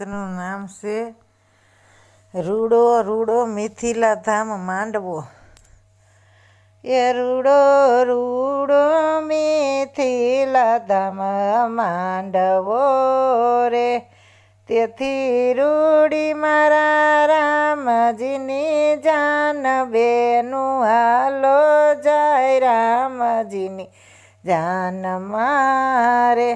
ગીતનું નામ છે રૂડો રૂડો મિથિલા ધામ માંડવો. એ રૂડો રૂડો મિથિલા ધામ માંડવો રે, તેથી રૂડી મારા રામજીની જાન બેનું હાલો જાય રામજીની જાન મારે.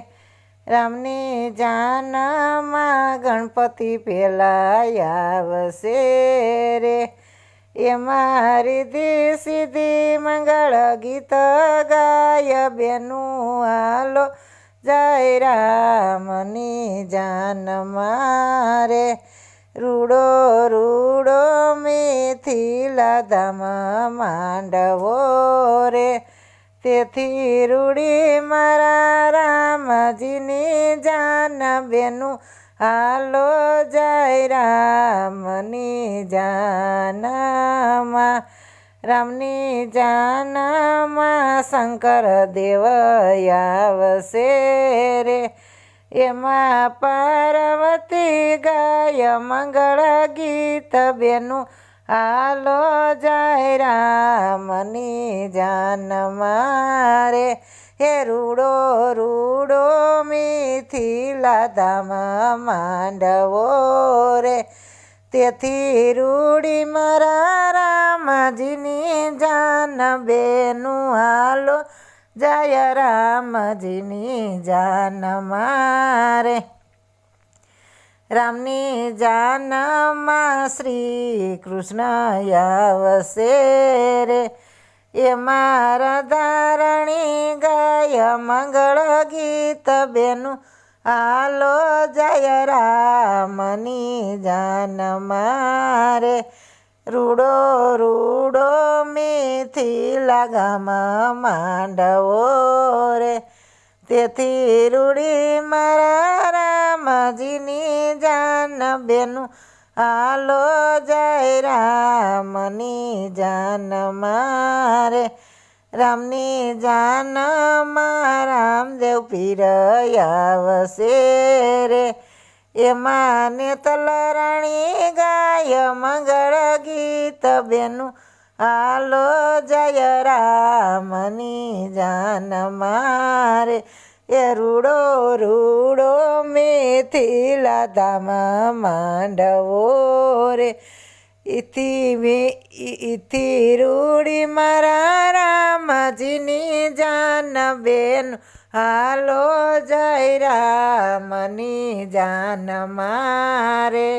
રામની જાનમાં ગણપતિ પેલા આવશે રે, એ મારી સીધી મંગળ ગીત ગાય બેનું હાલો જાય રામની જાન મારે. રૂડો રૂડો મિથિલા ધામ માંડવો રે, તેથી રૂડી મારા રામજીની જાન બેનું હાલો જાય રામની જાનમાં. રામની જાનમાં શંકર દેવ આવશે રે, એમાં પાર્વતી ગાય મંગળ ગીત બેનું હાલો જાય રામની જાન મારે. હે રૂડો રૂડો મિથિલા ધામ માંડવો રે, તેથી રૂડી મારા રામજીની જાન બેનું હાલો જાય રામજીની જાન મારે. રામની જાનમાં શ્રી કૃષ્ણ આવશે રે, એ મારા ધારણી ગાય મંગળ ગીત બેનું હાલો જાય રામની જાન મારે. રૂડો રૂડો મિથિલા ગામ માંડવો રે, તેથી રૂડી મારા રામજીની જાન બેનું હાલો જાય રામની જાન મારે. રામની જાનમાં રામદેવ પીર આવશે રે, એમાં નેતલ રાણી ગાય મંગળ ગીત બેનું હાલો જાય રામની જાન મારે. એ રૂડો રૂડો મિથિલા ધામ માંડવો રે, ઇથી રૂડી મારા રામજીની જાન બેન હાલો જાય રામની જાન મારે.